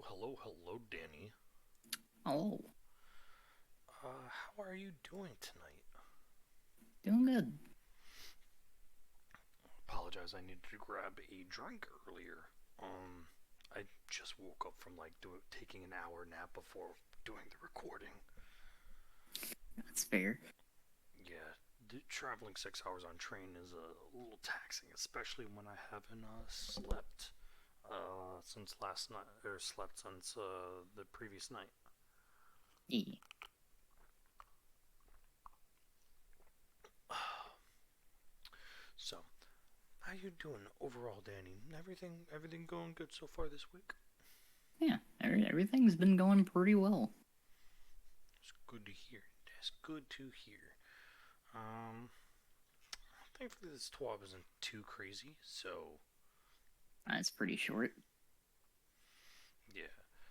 Hello, Danny. Oh, How are you doing tonight? doing good. Apologize, I needed to grab a drink earlier. I just woke up from taking an hour nap before doing the recording. That's fair. Yeah, traveling 6 hours on train is a little taxing, especially when I haven't slept since last night, or slept since the previous night. Yeah, So, how you doing overall, Danny? Everything going good so far this week? yeah. Everything's been going pretty well. It's good to hear. That's good to hear. Um, Thankfully this TWAB isn't too crazy, so That's pretty short. yeah.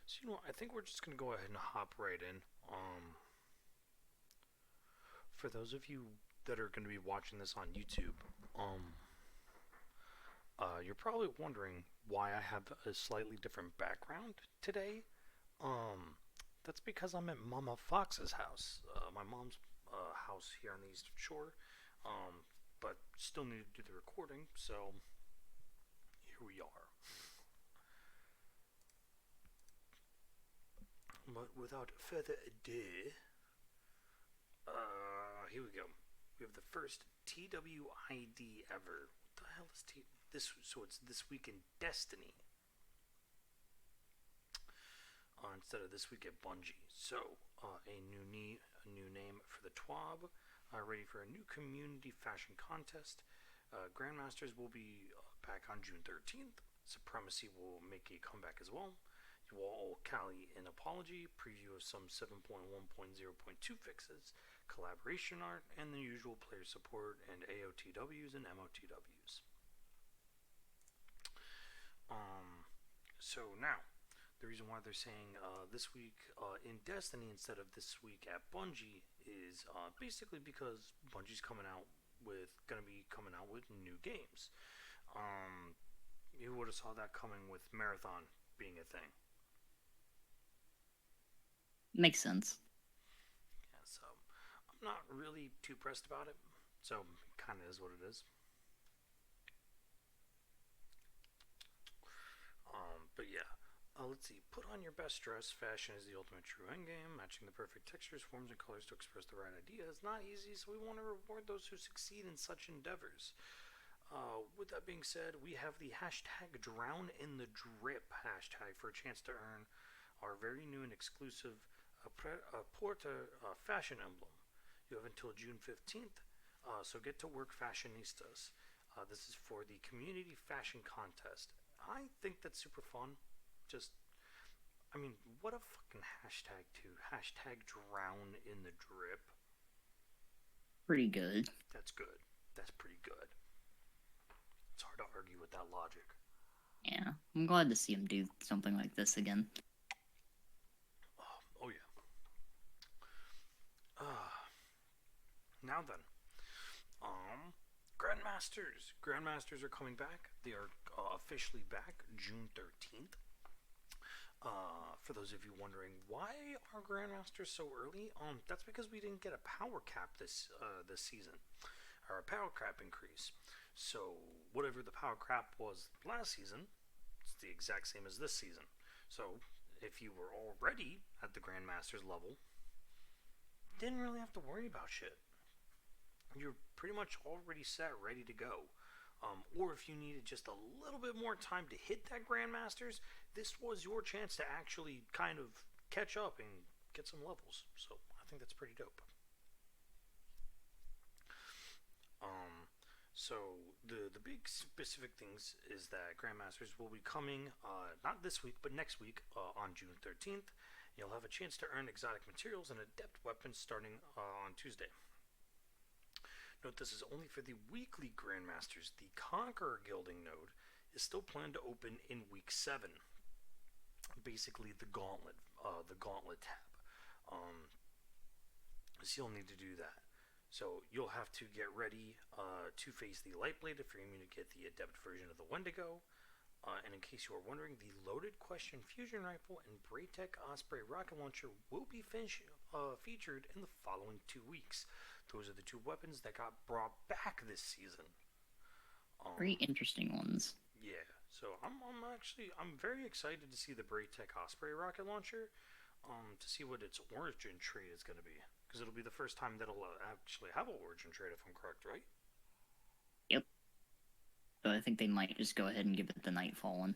So I think we're just gonna go ahead and hop right in. For those of you that are gonna be watching this on YouTube, you're probably wondering why I have a slightly different background today. Um, that's because I'm at Mama Fox's house, my mom's house here on the Eastern Shore. Um, but still need to do the recording, so here we are. But without further ado, here we go. We have the first TWID ever. What the hell is this? So it's This Week in Destiny instead of This Week at Bungie. So a new name for the TWAB. Ready for a new community fashion contest. Grandmasters will be back on June 13th. Supremacy will make a comeback as well. You all owe Callie an apology, preview of some 7.1.0.2 fixes, collaboration art, and the usual player support and AOTWs and MOTWs. Um, so now, the reason why they're saying this week in Destiny instead of this week at Bungie is basically because Bungie's gonna be coming out with new games. Um, you would have saw that coming with Marathon being a thing. Makes sense. Yeah, so I'm not really too pressed about it. So kind of is what it is. But yeah, let's see. Put on your best dress. Fashion is the ultimate true endgame. Matching the perfect textures, forms, and colors to express the right idea is not easy, so we want to reward those who succeed in such endeavors. With that being said, we have the hashtag Drown in the Drip hashtag for a chance to earn our very new and exclusive Porta fashion emblem. You have until June 15th, so get to work, fashionistas. This is for the community fashion contest. I think that's super fun. Just, I mean, what a fucking hashtag, too. Hashtag drown in the drip. Pretty good. That's good. That's pretty good. It's hard to argue with that logic. Yeah, I'm glad to see him do something like this again. Oh yeah. Uh, Now then, um, Grandmasters are coming back. They are officially back June 13th. For those of you wondering why are Grandmasters so early, that's because we didn't get a power cap this season, or a power cap increase. So whatever the power cap was last season, it's the exact same as this season. So if you were already at the Grandmasters level, didn't really have to worry about shit. You're pretty much already set, ready to go. Or if you needed just a little bit more time to hit that Grandmasters, this was your chance to actually kind of catch up and get some levels. So I think that's pretty dope. Um, so the big specific things is that Grandmasters will be coming not this week but next week on June 13th. You'll have a chance to earn exotic materials and adept weapons starting on Tuesday. Note this is only for the weekly Grandmasters. The Conqueror Gilding node is still planned to open in week 7. Basically, the Gauntlet tab. Um, so you'll need to do that. So you'll have to get ready to face the Lightblade if you're aiming to get the Adept version of the Wendigo. And in case you are wondering, the Loaded Question Fusion Rifle and Braytech Osprey Rocket Launcher will be featured in the following 2 weeks. Those are the two weapons that got brought back this season. Very interesting ones. Yeah, so I'm very excited to see the Braytech Osprey rocket launcher, to see what its origin tree is going to be, because it'll be the first time that'll actually have an origin trade, if I'm correct, right? Yep. So I think they might just go ahead and give it the Nightfall one.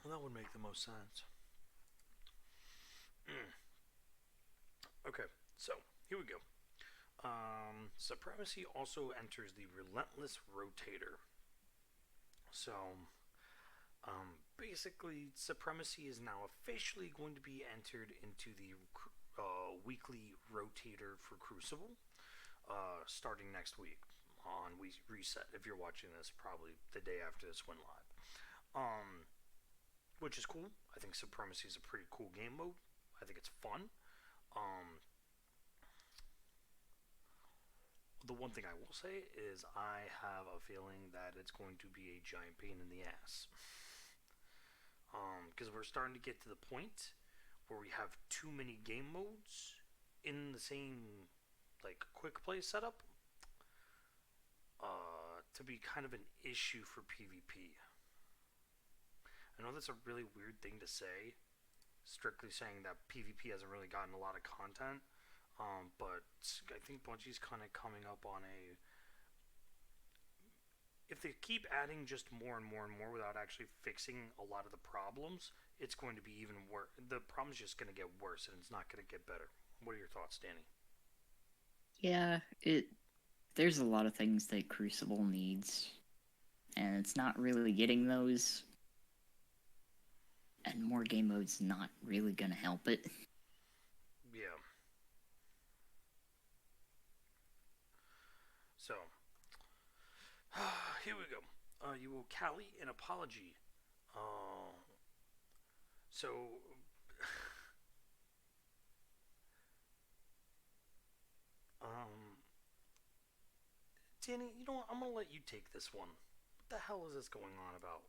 Well, that would make the most sense. Okay, so here we go. Supremacy also enters the Relentless Rotator. So, basically, Supremacy is now officially going to be entered into the weekly rotator for Crucible, starting next week on Reset. If you're watching this, probably the day after this went live. Which is cool. I think Supremacy is a pretty cool game mode. I think it's fun. The one thing I will say is I have a feeling that it's going to be a giant pain in the ass. Because we're starting to get to the point where we have too many game modes in the same quick play setup to be kind of an issue for PvP. I know that's a really weird thing to say, strictly saying that PvP hasn't really gotten a lot of content. But I think Bungie's kind of coming up on a. If they keep adding just more and more and more without actually fixing a lot of the problems, it's going to be even worse. The problem's just going to get worse, and it's not going to get better. What are your thoughts, Danny? Yeah, there's a lot of things that Crucible needs, and it's not really getting those. And more game modes not really gonna help it. Yeah. So, here we go. You will Cali an apology. So, um, Danny, you know what? I'm gonna let you take this one. What the hell is this going on about?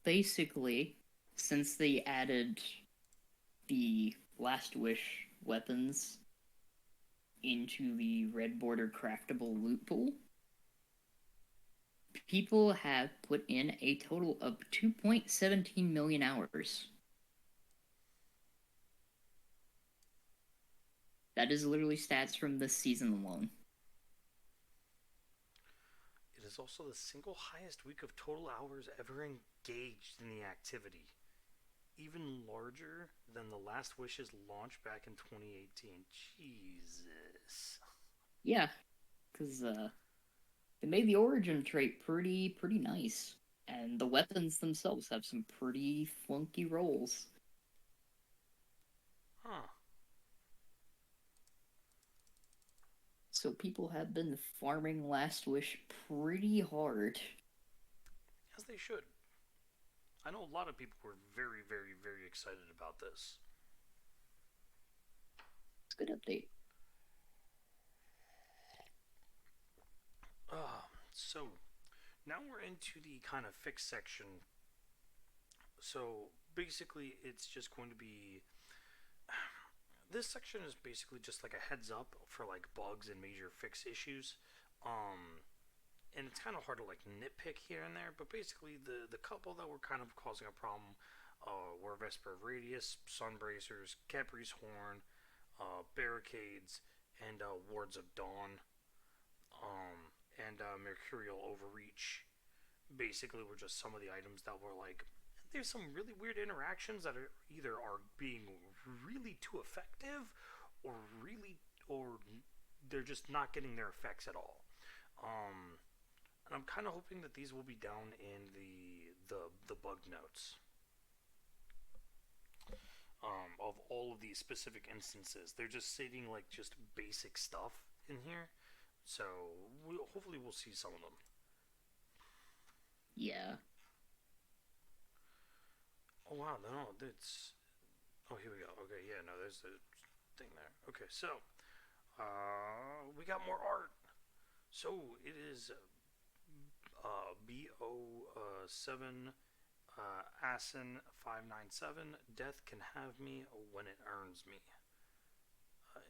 Basically, since they added the Last Wish weapons into the Red Border craftable loot pool, people have put in a total of 2.17 million hours. That is literally stats from this season alone. It is also the single highest week of total hours ever engaged in the activity, even larger than the Last Wish's launch back in 2018. Jesus. Yeah, because they made the origin trait pretty nice, and the weapons themselves have some pretty flunky rolls. Huh. So people have been farming Last Wish pretty hard. As they should. I know a lot of people were very, very, very excited about this. It's a good update. So, now we're into the kind of fix section. So, basically, it's just going to be. This section is basically just like a heads up for bugs and major fix issues. And it's kind of hard to nitpick here and there, but basically the couple that were kind of causing a problem were Vesper Radius, Sunbracers, Capri's Horn, Barricades, and Wards of Dawn, and Mercurial Overreach. Basically, were just some of the items that were there's some really weird interactions that are either being really too effective, or they're just not getting their effects at all. And I'm kind of hoping that these will be down in the bug notes of all of these specific instances. They're just stating just basic stuff in here, so hopefully we'll see some of them. Yeah. Oh wow, no, it's. Oh, here we go. Okay, yeah, no, there's the thing there. Okay, so we got more art. So it is BO7 Asin 597. Death can have me when it earns me.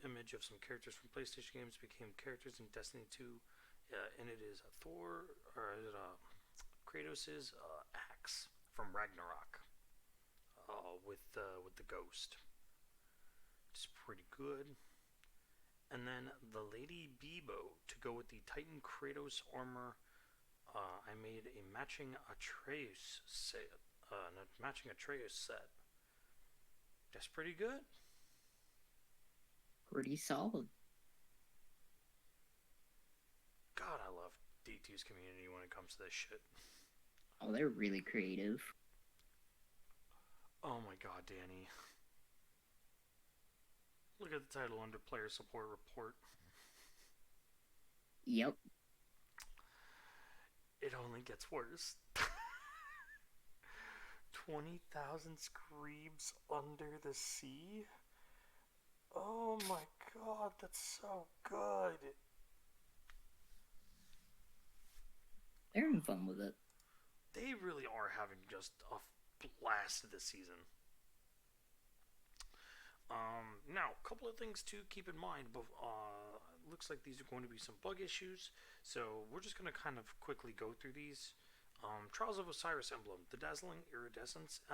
Image of some characters from PlayStation games became characters in Destiny 2, and it is Thor, or is it Kratos' axe from Ragnarok, with the ghost. It's pretty good. And then the Lady Bebo to go with the Titan Kratos armor. I made a matching Atreus set. That's pretty good. Pretty solid. God, I love D2's community when it comes to this shit. Oh, they're really creative. Oh my god, Danny. Look at the title under Player Support Report. Yep. It only gets worse. 20,000 screams under the sea? Oh my god, that's so good. They're having fun with it. They really are having just a blast this season. Now, a couple of things to keep in mind. But looks like these are going to be some bug issues, so we're just going to kind of quickly go through these. Trials of Osiris emblem. The dazzling iridescence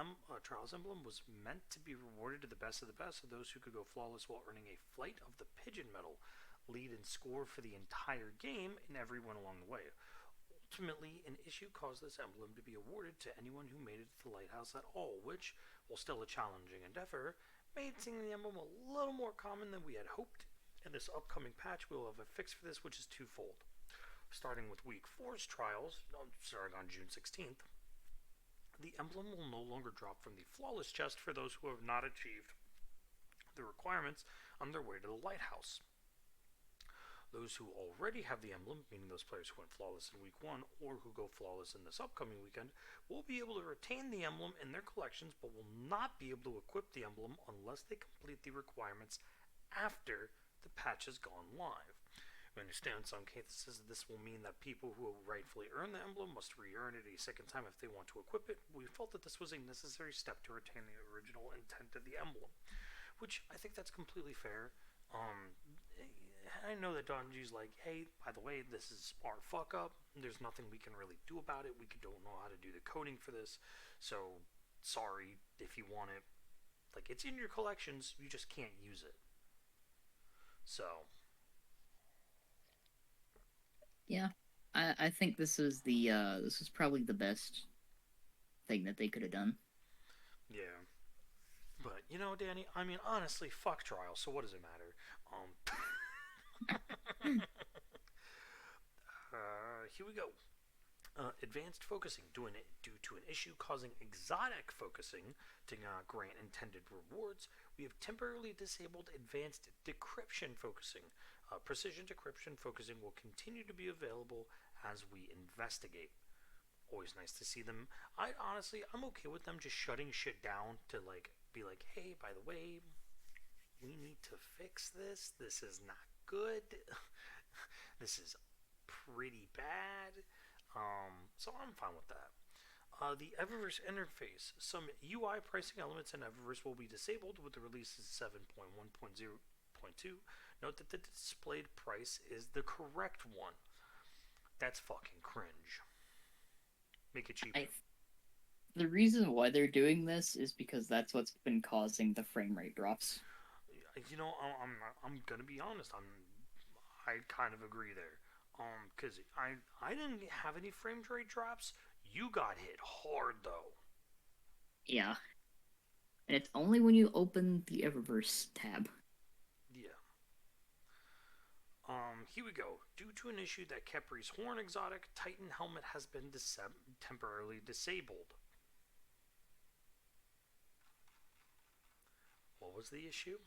Trials emblem was meant to be rewarded to the best of those who could go flawless while earning a Flight of the Pigeon medal, lead and score for the entire game and everyone along the way. Ultimately, an issue caused this emblem to be awarded to anyone who made it to the lighthouse at all, which, while still a challenging endeavor, made seeing the emblem a little more common than we had hoped. In this upcoming patch, we will have a fix for this, which is twofold. Starting with Week 4's trials, starting on June 16th, the emblem will no longer drop from the flawless chest for those who have not achieved the requirements on their way to the lighthouse. Those who already have the emblem, meaning those players who went flawless in Week 1 or who go flawless in this upcoming weekend, will be able to retain the emblem in their collections but will not be able to equip the emblem unless they complete the requirements after the patch has gone live. We understand in some cases that this will mean that people who rightfully earn the emblem must re-earn it a second time if they want to equip it. We felt that this was a necessary step to retain the original intent of the emblem, which I think that's completely fair. I know that Donji's like, hey, by the way, this is our fuck up. There's nothing we can really do about it. We don't know how to do the coding for this. So, sorry if you want it. Like, it's in your collections, you just can't use it. So. Yeah. I think this was probably the best thing that they could have done. Yeah. But, you know, Danny, I mean, honestly, fuck trial, so what does it matter? Here we go. Advanced focusing. Due to an issue causing exotic focusing to grant intended rewards, we have temporarily disabled advanced decryption focusing. Precision decryption focusing will continue to be available as we investigate. Always nice to see them. I'm okay with them just shutting shit down to be like, hey, by the way, we need to fix this. This is not good. This is pretty bad. So I'm fine with that. The Eververse interface. Some UI pricing elements in Eververse will be disabled with the release of 7.1.0.2. Note that the displayed price is the correct one. That's fucking cringe. Make it cheaper. The reason why they're doing this is because that's what's been causing the frame rate drops. You know, I'm gonna be honest. I kind of agree there. Because I didn't have any frame rate drops. You got hit hard though. Yeah. And it's only when you open the Eververse tab. Yeah. Here we go. Due to an issue that Kepri's Horn exotic, Titan helmet has been temporarily disabled. What was the issue?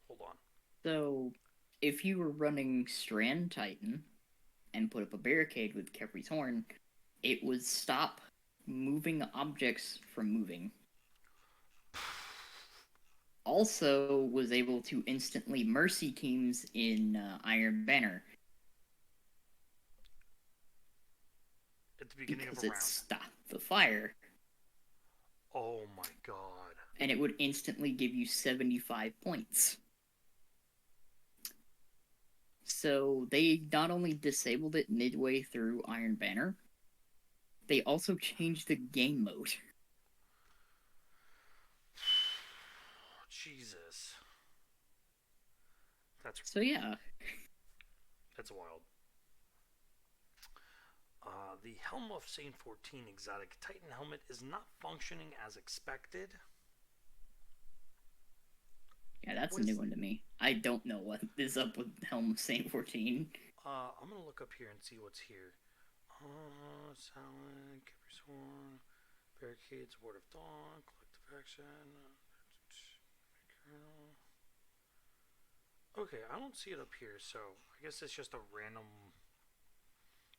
Hold on. So, if you were running Strand Titan and put up a barricade with Kepri's Horn, it would stop moving objects from moving. Also was able to instantly mercy teams in Iron Banner. at the beginning of because a it round. stopped the fire, Oh my god. and it would instantly give you 75 points. So they not only disabled it midway through Iron Banner, they also changed the game mode. Jesus. That's So yeah, that's wild. The Helm of Saint 14 Exotic Titan helmet is not functioning as expected. yeah, that's What a new is? one to me. I don't know what is up with Helm of Saint 14. I'm gonna look up here and see what's here. Silent, Kipper Sworn, Barricades, Ward of Dawn, Collective Action, Colonel. Okay, I don't see it up here, so I guess it's just a random.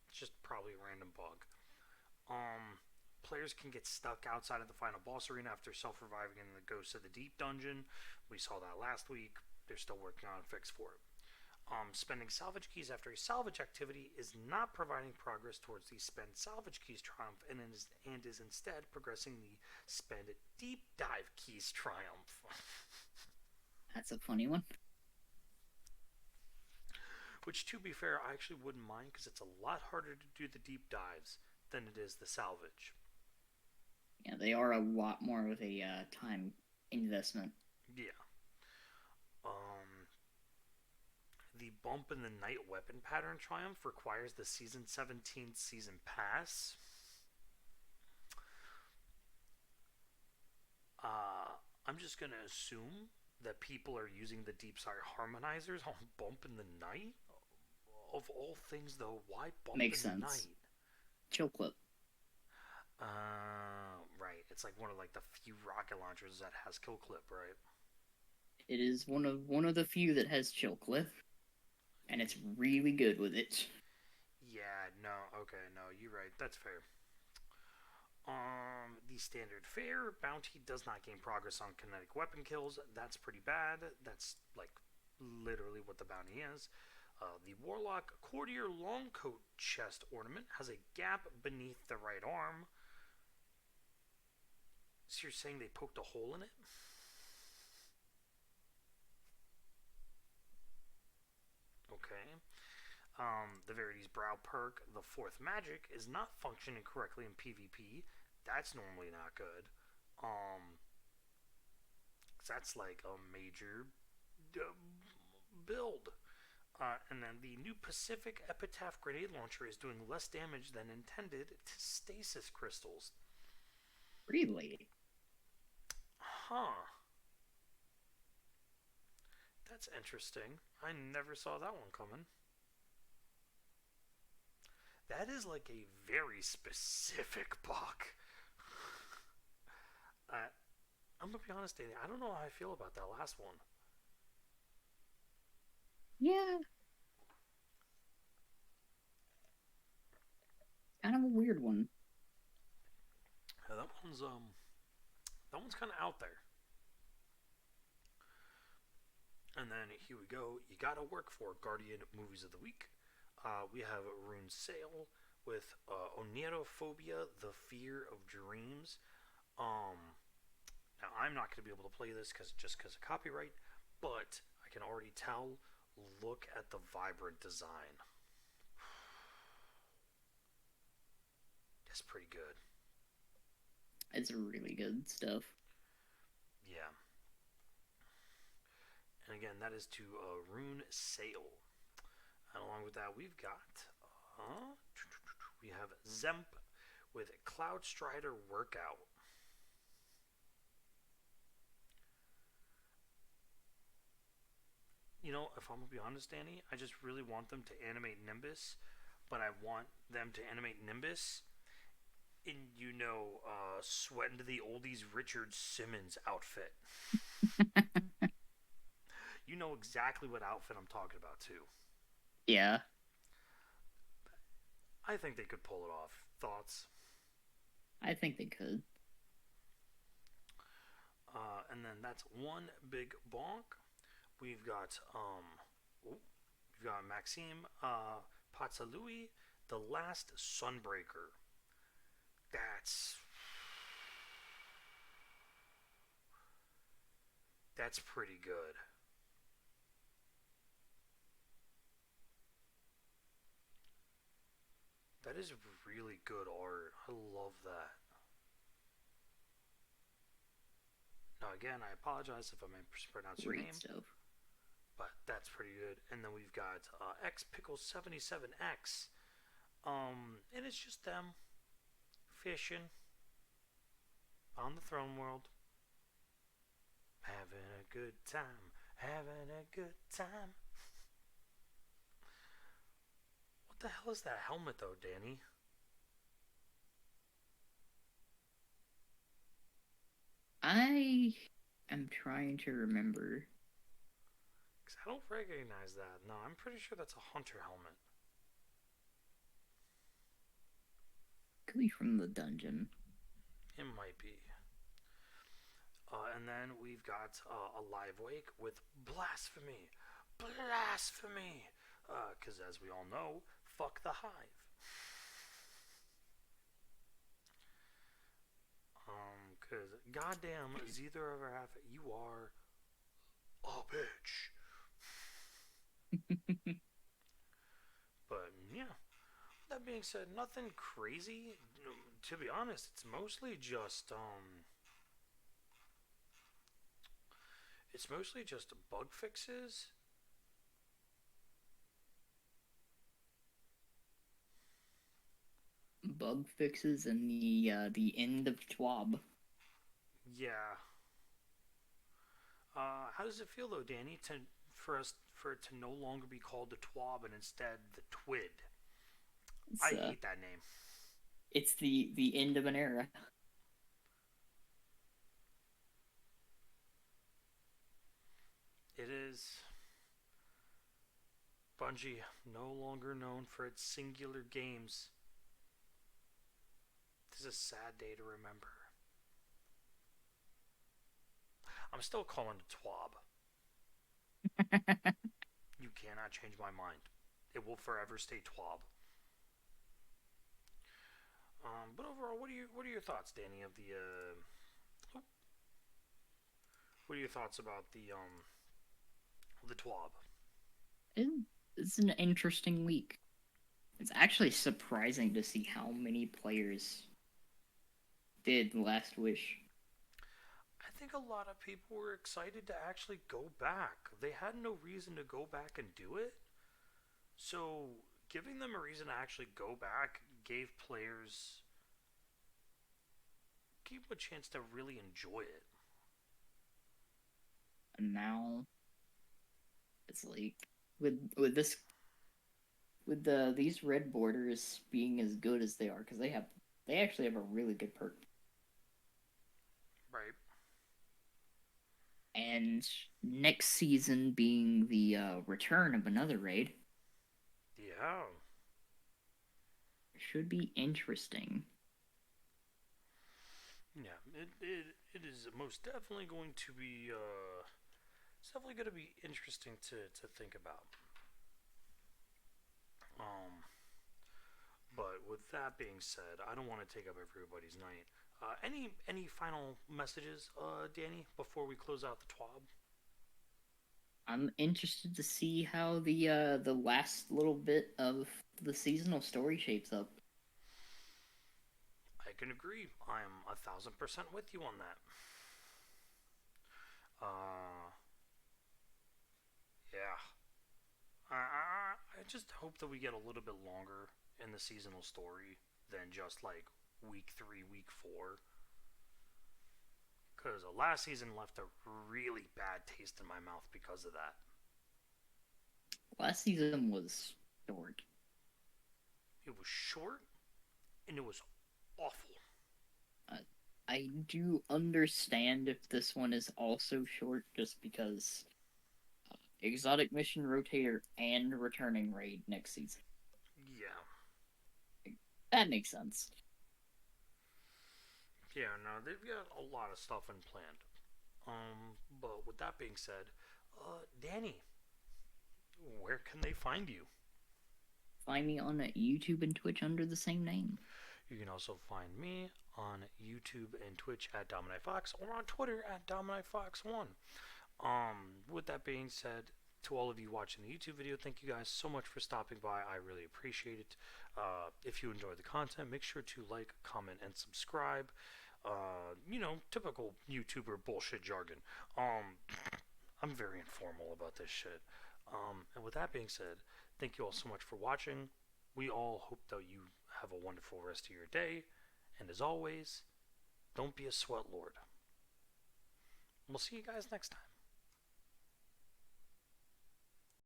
It's just probably a random bug. Players can get stuck outside of the final boss arena after self-reviving in the Ghosts of the Deep dungeon. We saw that last week. They're still working on a fix for it. Spending salvage keys after a salvage activity is not providing progress towards the spend salvage keys triumph and is instead progressing the spend deep dive keys triumph. That's a funny one. Which, to be fair, I actually wouldn't mind because it's a lot harder to do the deep dives than it is the salvage. Yeah, they are a lot more of a time investment. Yeah. The bump in the night weapon pattern triumph requires the season 17 season pass. I'm just gonna assume that people are using the deep side harmonizers on bump in the night. Of all things, though, why bump Makes in the sense. night? Chill clip. Right. It's like one of the few rocket launchers that has kill clip, right? It is one of the few that has chill clip, and it's really good with it. Yeah. No. Okay. No. You're right. That's fair. The standard fare bounty does not gain progress on kinetic weapon kills. That's pretty bad. That's like literally what the bounty is. The Warlock Courtier Longcoat chest ornament has a gap beneath the right arm. So you're saying they poked a hole in it? Okay. The Verity's Brow perk, the fourth magic, is not functioning correctly in PvP. That's normally not good. That's like a major build. And then the new Pacific Epitaph grenade launcher is doing less damage than intended to stasis crystals. Really? Huh. That's interesting. I never saw that one coming. That is like a very specific bug. I'm gonna be honest, Danny. I don't know how I feel about that last one. Yeah. Kind of a weird one. Yeah, that one's kind of out there. And then here we go. You gotta work for Guardian Movies of the Week. We have Rune Sale with Onerophobia, The Fear of Dreams. Now I'm not gonna be able to play this because of copyright, but I can already tell. Look at the vibrant design. It's pretty good. It's really good stuff. Yeah. And again, that is to Rune Sale. And along with that, we've got we have Zemp with Cloud Strider Workout. You know, if I'm gonna be honest, Danny, I just really want them to animate Nimbus, but I want them to animate Nimbus in sweating to the oldies Richard Simmons outfit. You know exactly what outfit I'm talking about too. Yeah. I think they could pull it off. Thoughts? I think they could. And then that's one big bonk. We've got Maxime Pazzalui, the last Sunbreaker. That's that's pretty good. That is really good art. I love that. Now again, I apologize if I mispronounce your Great name, stuff. but that's pretty good. And then we've got X Pickle 77X. And it's just them fishing on the throne world, having a good time, having a good time. What the hell is that helmet though, Danny? I am trying to remember. Because I don't recognize that. No, I'm pretty sure that's a hunter helmet. Could be from the dungeon. It might be. And then we've got a live wake with blasphemy. Blasphemy! Because as we all know, fuck the hive. Because goddamn, Zither ever half, you are a bitch. But yeah, that being said, nothing crazy. To be honest, it's mostly just bug fixes. Bug fixes and the end of TWAB. Yeah. How does it feel though, Danny, for it to no longer be called the TWAB and instead the TWID? It's I uh, hate that name. it's the end of an era. It is Bungie, no longer known for its singular games. This is a sad day to remember. I'm still calling it TWAB. You cannot change my mind. It will forever stay TWAB. But overall, what are your thoughts, Danny? Of the what are your thoughts about the TWAB? It's an interesting week. It's actually surprising to see how many players did Last Wish. I think a lot of people were excited to actually go back. They had no reason to go back and do it. So giving them a reason to actually go back gave them a chance to really enjoy it. And now it's like with this with these red borders being as good as they are because they actually have a really good perk. Right. And next season being the return of another raid Yeah. should be interesting. Yeah. It is most definitely going to be it's definitely going to be interesting to think about. Um but with that being said, I don't want to take up everybody's night. Any final messages, Danny, before we close out the TWAB? I'm interested to see how the last little bit of the seasonal story shapes up. I can agree. I'm 1,000% with you on that. Uh, yeah. I just hope that we get a little bit longer in the seasonal story than just like week 3, week 4. Because last season left a really bad taste in my mouth because of that. Last season was short. It was short and it was awful. Uh, I do understand if this one is also short, just because exotic mission rotator and returning raid next season. Yeah. That makes sense. Yeah, no, they've got a lot of stuff in planned. But with that being said, Danny, where can they find you? Find me on YouTube and Twitch under the same name. You can also find me on YouTube and Twitch at DominiteFox or on Twitter at DominiteFox1. With that being said, to all of you watching the YouTube video, thank you guys so much for stopping by. I really appreciate it. If you enjoy the content, make sure to like, comment, and subscribe. Typical YouTuber bullshit jargon. I'm very informal about this shit. And with that being said, thank you all so much for watching. We all hope that you have a wonderful rest of your day. And as always, don't be a sweat lord. We'll see you guys next time.